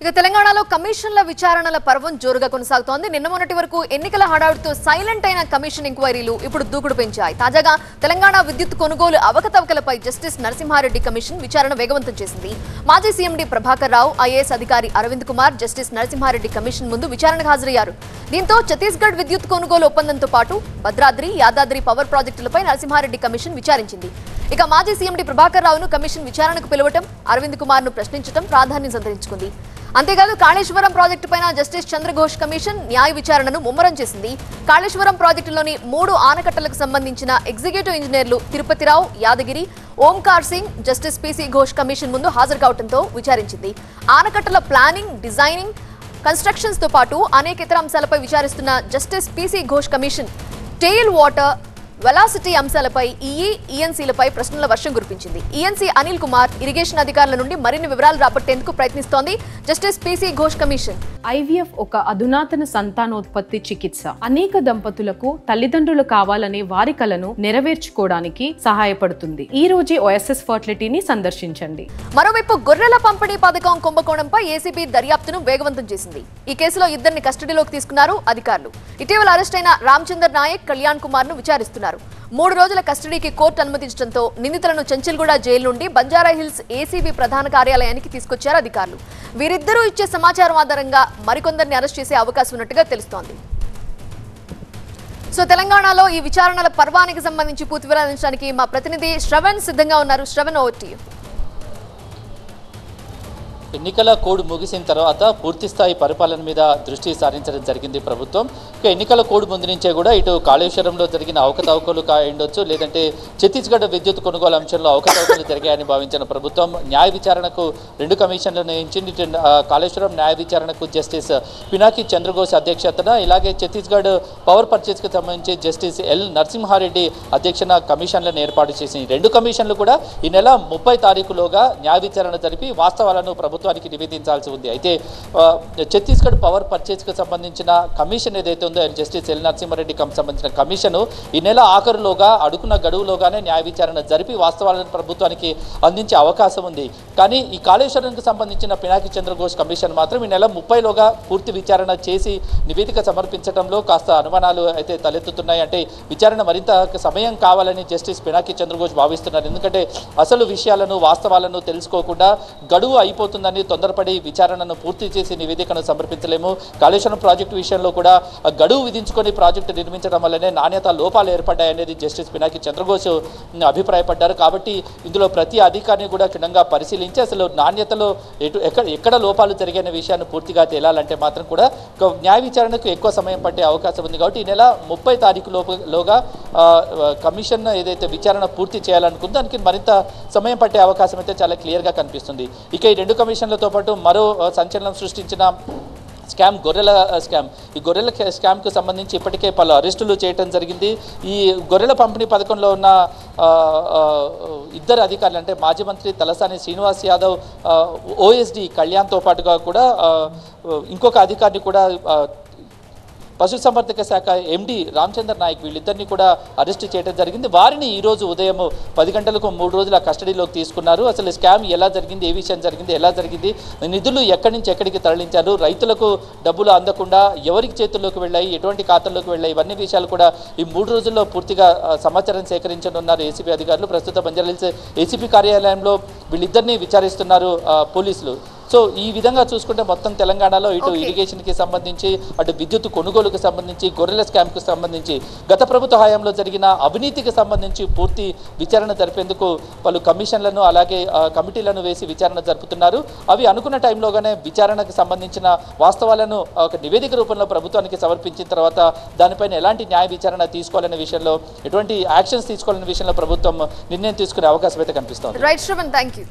ఇక తెలంగాణలో కమిషన్ల విచారణల పర్వం జోరుగా కొనసాగుతోంది. నిన్న మొన్నటి వరకు ఎన్నికల హడావుడితో సైలెంట్ అయిన కమిషన్ ఎంక్వైరీలు ఇప్పుడు దూకుడు పెంచాయి. తాజాగా తెలంగాణ విద్యుత్ కొనుగోలు అవకతవకలపై జస్టిస్ నరసింహారెడ్డి కమిషన్ విచారణ వేగవంతం చేసింది. మాజీ సీఎండీ ప్రభాకర్ రావు, ఐఏఎస్ అధికారి అరవింద్ కుమార్ జస్టిస్ నరసింహారెడ్డి కమిషన్ ముందు విచారణకు హాజరయ్యారు. దీంతో ఛత్తీస్గఢ్ విద్యుత్ కొనుగోలు ఒప్పందంతో పాటు భద్రాద్రి, యాదాద్రి పవర్ ప్రాజెక్టులపై నరసింహారెడ్డి కమిషన్ విచారించింది. ఇక మాజీ సీఎండీ ప్రభాకర్ రావును కమిషన్ విచారణకు పిలవటం, అరవింద్ కుమార్ ను ప్రశ్నించడం ప్రాధాన్యం సంతరించుకుంది. అంతేకాదు కాళేశ్వరం ప్రాజెక్టుపైన జస్టిస్ చంద్రఘోష్ కమిషన్ న్యాయ విచారణను ముమ్మరం చేసింది. కాళేశ్వరం ప్రాజెక్టులోని 3 ఆనకట్టలకు సంబంధించిన ఎగ్జిక్యూటివ్ ఇంజనీర్లు Tirupathirao, Yadagiri, Omkar Singh justice PC Ghosh commission ముందు హాజరు కావడంతో విచారించింది. ఆనకట్టల ప్లానింగ్, డిజైనింగ్, కన్స్ట్రక్షన్స్ తో పాటు అనేక ఇతర అంశాలపై విచారిస్తున్న justice PC Ghosh commission tail water, velocity అంశాలపై ఈఎన్సీలపై ప్రశ్నల వర్షం కురిపించింది. ఈఎన్సీ అనిల్ కుమార్, ఇరిగేషన్ అధికారుల నుండి మరిన్ని వివరాలు రాబట్టేందుకు ప్రయత్నిస్తోంది justice PC Ghosh commission. IVF ఒక అధునాతన సంతానోత్పత్తి చికిత్స. అనేక దంపతులకు తల్లిదండ్రులు కావాలనే వారి కలను నెరవేర్చుకోవడానికి సహాయపడుతుంది. ఈ రోజే ఓఎస్ఎస్ ఫర్టిలిటీని సందర్శించండి. మరోవైపు గొర్రెల పంపిణీ పథకం కుంభకోణంపై ఏసీబీ దర్యాప్తును వేగవంతం చేసింది. ఈ కేసులో ఇద్దరిని కస్టడీలోకి తీసుకున్నారు అధికారులు. ఇటీవల అరెస్ట్ అయిన రామచందర్ నాయక్, కళ్యాణ్ కుమార్ ను విచారిస్తున్నారు. 3 రోజుల కస్టడీకి కోర్టు అనుమతించడంతో నిందితులను చెంచల్గూడ జైలు నుండి బంజారాహిల్స్ ఏసీబీ ప్రధాన కార్యాలయానికి తీసుకొచ్చారు అధికారులు. వీరిద్దరూ ఇచ్చే సమాచారం ఆధారంగా మరికొందరిని అరెస్ట్ చేసే అవకాశం ఉన్నట్టుగా తెలుస్తోంది. సో తెలంగాణలో ఈ విచారణల పర్వానికి సంబంధించి పూర్తి వివరాలు అందించడానికి మా ప్రతినిధి శ్రవణ్ సిద్ధంగా ఉన్నారు. Shravan, over to you. ఎన్నికల కోడ్ ముగిసిన తర్వాత పూర్తి స్థాయి పరిపాలన మీద దృష్టి సారించడం జరిగింది ప్రభుత్వం. ఇక ఎన్నికల కోడ్ ముందు నుంచే కూడా ఇటు కాళేశ్వరంలో జరిగిన అవకతవకలు కాయండొచ్చు, లేదంటే ఛత్తీస్గఢ్ విద్యుత్ కొనుగోలు అంశంలో అవకతవకలు జరిగాయని భావించిన ప్రభుత్వం న్యాయ విచారణకు 2 కమిషన్లను నియమించింది. కాళేశ్వరం న్యాయ విచారణకు జస్టిస్ పినాకి చంద్రఘోష్ అధ్యక్షతన, ఇలాగే ఛత్తీస్గఢ్ పవర్ పర్చేస్కి సంబంధించి జస్టిస్ ఎల్ నరసింహారెడ్డి అధ్యక్షన కమిషన్లను ఏర్పాటు చేసింది. 2 కమిషన్లు కూడా ఈ నెల 30 తారీఖులోగా న్యాయ విచారణ జరిపి వాస్తవాలను ప్రభుత్వానికి నివేదించాల్సి ఉంది. అయితే ఛత్తీస్గఢ్ పవర్ పర్చేస్కి సంబంధించిన కమిషన్ ఏదైతే ఉందో జస్టిస్ ఎల్ నరసింహారెడ్డికి సంబంధించిన కమిషన్ ఈ నెల ఆఖరులోగా అడుగున్న గడువులోగానే న్యాయ విచారణ జరిపి వాస్తవాలను ప్రభుత్వానికి అందించే అవకాశం ఉంది. కానీ ఈ కాళేశ్వరంకి సంబంధించిన పినాకి చంద్రఘోష్ కమిషన్ మాత్రం ఈ నెల 30లోగా పూర్తి విచారణ చేసి నివేదిక సమర్పించడంలో కాస్త అనుమానాలు అయితే తలెత్తుతున్నాయి. అంటే విచారణ మరింత సమయం కావాలని జస్టిస్ పినాకి చంద్రఘోష్ భావిస్తున్నారు. ఎందుకంటే అసలు విషయాలను, వాస్తవాలను తెలుసుకోకుండా గడువు అయిపోతుందని తొందరపడి విచారణను పూర్తి చేసి నివేదికను సమర్పించలేము. కాళేశ్వరం ప్రాజెక్టు విషయంలో కూడా గడువు విధించుకొని ప్రాజెక్టు నిర్మించడం వల్లనే నాణ్యత లోపాలు ఏర్పడ్డాయనేది జస్టిస్ పినాకి చంద్రఘోష్ అభిప్రాయపడ్డారు. కాబట్టి ఇందులో ప్రతి అధికారిని కూడా క్షుణ్ణంగా పరిశీలించి అసలు నాణ్యతలో ఎక్కడ లోపాలు జరిగిన విషయాన్ని పూర్తిగా తేలాలంటే మాత్రం కూడా న్యాయ విచారణకు ఎక్కువ సమయం పట్టే అవకాశం ఉంది. కాబట్టి ఈ నెల 30 తారీఖులోగా కమిషన్ ఏదైతే విచారణ పూర్తి చేయాలనుకుందో దానికి మరింత సమయం పట్టే అవకాశం అయితే చాలా క్లియర్గా కనిపిస్తుంది. ఇక ఈ 2 కమిషన్లతో పాటు మరో సంచలనం సృష్టించిన స్కామ్, గొర్రెల స్కామ్. ఈ గొర్రెల స్కామ్కు సంబంధించి ఇప్పటికే పలు అరెస్టులు చేయడం జరిగింది. ఈ గొర్రెల పంపిణీ పథకంలో ఉన్న 2 అధికారులు, అంటే మాజీ మంత్రి తలసాని శ్రీనివాస్ యాదవ్, ఓఎస్డి కళ్యాణ్తో పాటుగా కూడా ఇంకొక అధికారిని కూడా పశుసంవర్ధక శాఖ ఎండి రామచందర్ నాయక్, వీళ్ళిద్దరిని కూడా అరెస్ట్ చేయడం జరిగింది. వారిని ఈరోజు ఉదయం 10 గంటలకు 3 రోజుల కస్టడీలోకి తీసుకున్నారు. అసలు స్కామ్ ఎలా జరిగింది, ఏ విషయం జరిగింది, ఎలా జరిగింది, నిధులు ఎక్కడి నుంచి ఎక్కడికి తరలించారు, రైతులకు డబ్బులు అందకుండా ఎవరికి చేతుల్లోకి వెళ్ళాయి, ఎటువంటి ఖాతాల్లోకి వెళ్ళాయి, ఇవన్నీ విషయాలు కూడా ఈ 3 రోజుల్లో పూర్తిగా సమాచారం సేకరించనున్నారు ఏసీబీ అధికారులు. ప్రస్తుత బంజారాహిల్స్ ఏసీపీ కార్యాలయంలో వీళ్ళిద్దరిని విచారిస్తున్నారు పోలీసులు. సో ఈ విధంగా చూసుకుంటే మొత్తం తెలంగాణలో ఇటు ఇరిగేషన్కి సంబంధించి, అటు విద్యుత్ కొనుగోలుకు సంబంధించి, గొర్రెల స్కామ్కు సంబంధించి, గత ప్రభుత్వ హయాంలో జరిగిన అవినీతికి సంబంధించి పూర్తి విచారణ జరిపేందుకు పలు కమిషన్లను అలాగే కమిటీలను వేసి విచారణ జరుపుతున్నారు. అవి అనుకున్న టైంలోగానే విచారణకు సంబంధించిన వాస్తవాలను ఒక నివేదిక రూపంలో ప్రభుత్వానికి సమర్పించిన తర్వాత దానిపైన ఎలాంటి న్యాయ విచారణ తీసుకోవాలనే విషయంలో, ఎటువంటి యాక్షన్స్ తీసుకోవాలనే విషయంలో ప్రభుత్వం నిర్ణయం తీసుకునే అవకాశం అయితే కనిపిస్తోంది. Right Shravan, thank you.